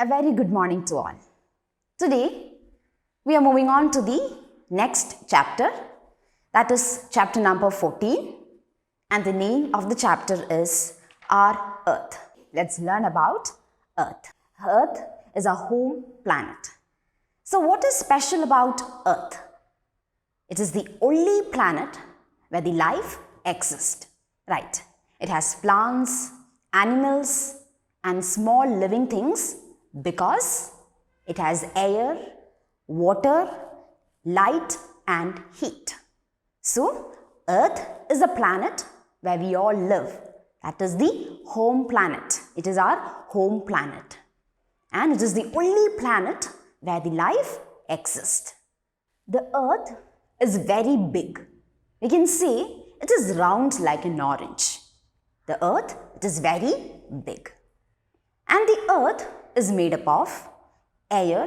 A very good morning to all. Today, we are moving on to the next chapter, that is chapter number 14, and the name of the chapter is Our Earth. Let's learn about Earth. Earth is our home planet. So what is special about Earth? It is the only planet where the life exists, right? It has plants, animals, and small living things because it has air, water, light, and heat. So, Earth is a planet where we all live. That is the home planet. It is our home planet. And it is the only planet where the life exists. The Earth is very big. We can say it is round like an orange. The Earth, it is very big. And the Earth is made up of air,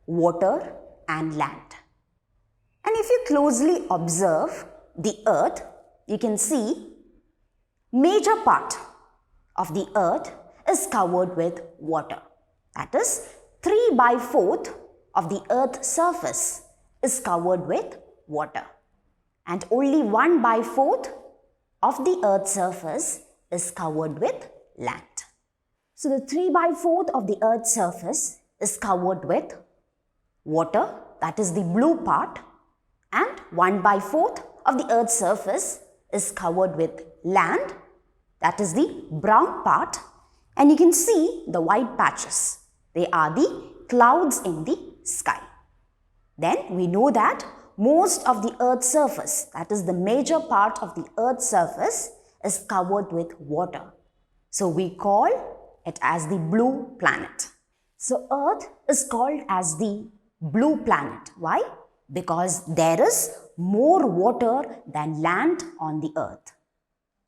water, and land. And if you closely observe the Earth, you can see major part of the Earth is covered with water. That is, 3/4 of the Earth's surface is covered with water. And only 1/4 of the Earth's surface is covered with land. So the 3/4 of the Earth's surface is covered with water, that is the blue part, and 1/4 of the Earth's surface is covered with land, that is the brown part, and you can see the white patches. They are the clouds in the sky. Then we know that most of the Earth's surface, that is the major part of the Earth's surface, is covered with water. So we call it as the blue planet. So Earth is called as the blue planet. Why? Because there is more water than land on the Earth.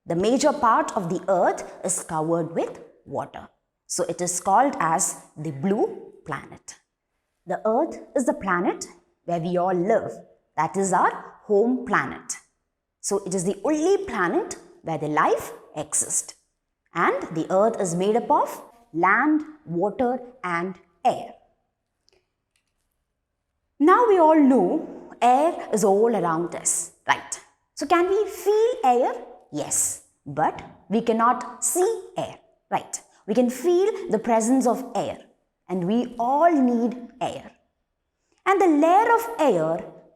The major part of the Earth is covered with water. So it is called as the blue planet. The Earth is the planet where we all live. That is our home planet. So it is the only planet where the life exists. And the Earth is made up of land, water, and air. Now we all know air is all around us, right? So can we feel air? Yes, but we cannot see air, right? We can feel the presence of air, and we all need air. And the layer of air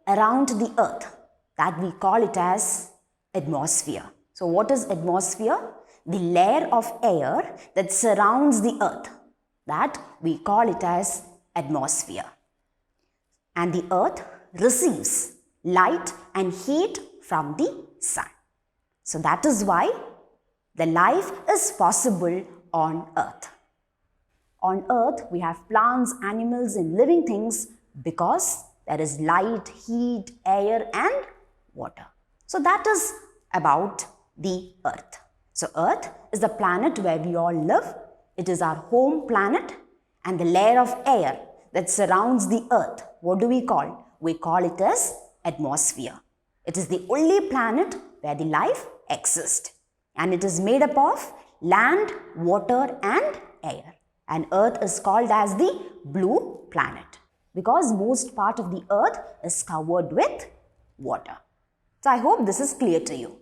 around the Earth, that we call it as atmosphere. So what is atmosphere? The layer of air that surrounds the Earth, that we call it as atmosphere. And the Earth receives light and heat from the sun. So that is why the life is possible on Earth. On Earth, we have plants, animals, and living things because there is light, heat, air, and water. So that is about the Earth. So Earth is the planet where we all live. It is our home planet, and the layer of air that surrounds the Earth, what do we call? We call it as atmosphere. It is the only planet where the life exists, and it is made up of land, water, and air. And Earth is called as the blue planet because most part of the Earth is covered with water. So I hope this is clear to you.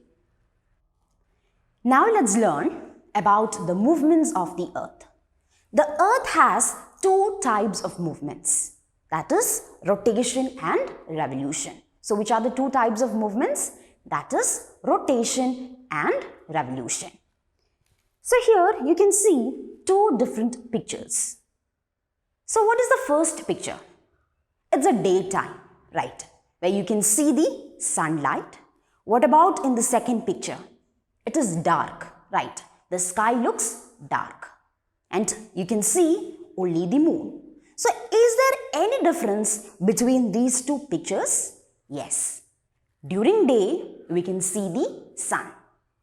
Now let's learn about the movements of the Earth. The Earth has two types of movements, that is rotation and revolution. So which are the two types of movements? That is rotation and revolution. So here you can see two different pictures. So what is the first picture? It's a daytime, right? Where you can see the sunlight. What about in the second picture? It is dark, right? The sky looks dark and you can see only the moon. So is there any difference between these two pictures? Yes. During day, we can see the sun.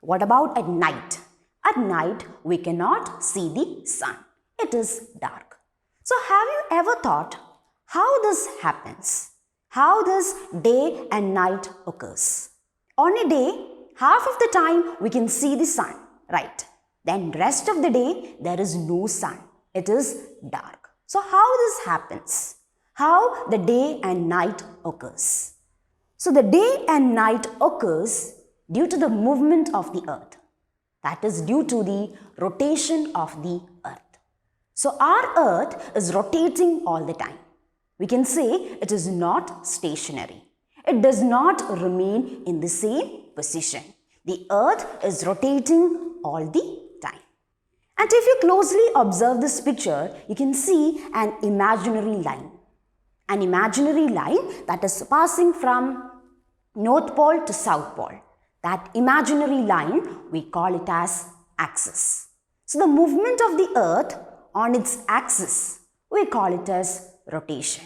What about at night? At night, we cannot see the sun. It is dark. So have you ever thought how this happens? How this day and night occurs? On a day, half of the time we can see the sun, right? Then rest of the day there is no sun. It is dark. So how this happens? How the day and night occurs? So the day and night occurs due to the movement of the earth. That is due to the rotation of the earth. So our earth is rotating all the time. We can say it is not stationary. It does not remain in the same position. The earth is rotating all the time. And if you closely observe this picture, you can see an imaginary line. An imaginary line that is passing from North Pole to South Pole. That imaginary line, we call it as axis. So the movement of the earth on its axis, we call it as rotation.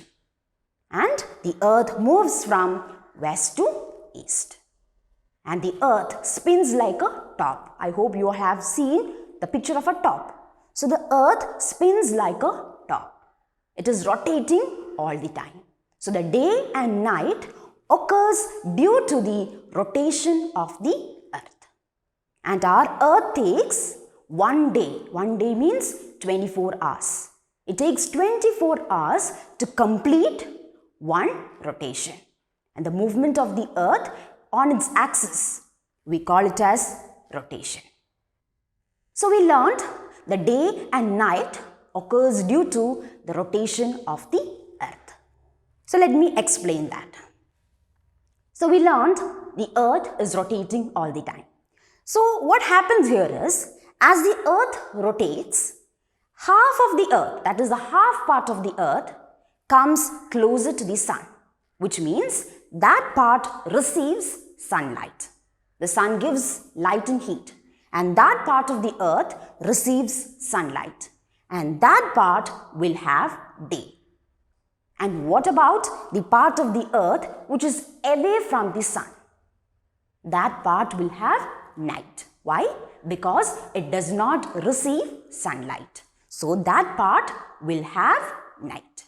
And the earth moves from west to east. And the earth spins like a top. I hope you have seen the picture of a top. So the earth spins like a top. It is rotating all the time. So the day and night occurs due to the rotation of the earth. And our earth takes one day. One day means 24 hours. It takes 24 hours to complete one rotation. And the movement of the earth on its axis, we call it as rotation. So we learned the day and night occurs due to the rotation of the earth. So let me explain that. So we learned the earth is rotating all the time. So what happens here is, as the earth rotates, half of the earth, that is the half part of the earth, comes closer to the sun, which means that part receives sunlight. The sun gives light and heat, and that part of the earth receives sunlight, and that part will have day. And what about the part of the earth which is away from the sun? That part will have night. Why? Because it does not receive sunlight. So that part will have night.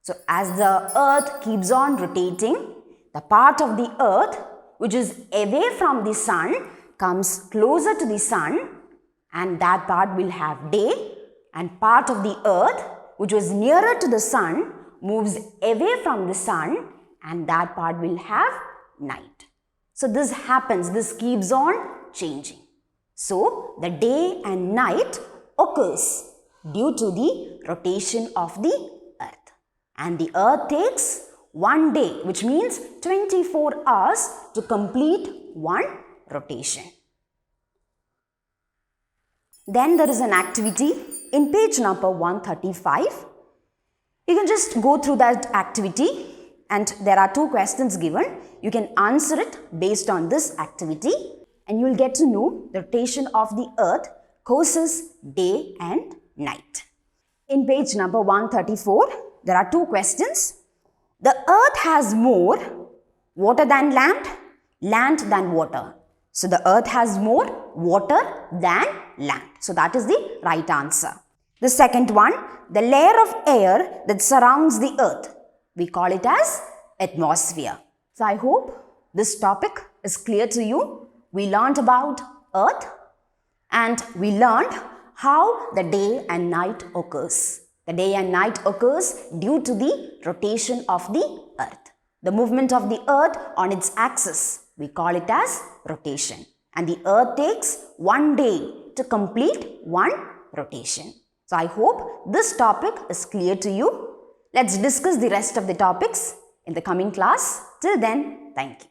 So as the earth keeps on rotating, the part of the earth which is away from the sun comes closer to the sun, and that part will have day, and part of the earth which was nearer to the sun moves away from the sun, and that part will have night. So this happens, this keeps on changing. So the day and night occurs due to the rotation of the earth. And the earth takes one day, which means 24 hours to complete one rotation. Then there is an activity in page number 135. You can just go through that activity, and there are 2 questions given. You can answer it based on this activity, and you will get to know the rotation of the earth causes day and night. In page number 134, there are 2 questions. The earth has more water than land than water. So the earth has more water than land. So that is the right answer. The second one, the layer of air that surrounds the earth, we call it as atmosphere. So I hope this topic is clear to you. We learned about earth, and we learned how the day and night occurs. The day and night occurs due to the rotation of the earth. The movement of the earth on its axis, we call it as rotation. And the earth takes one day to complete one rotation. So I hope this topic is clear to you. Let's discuss the rest of the topics in the coming class. Till then, thank you.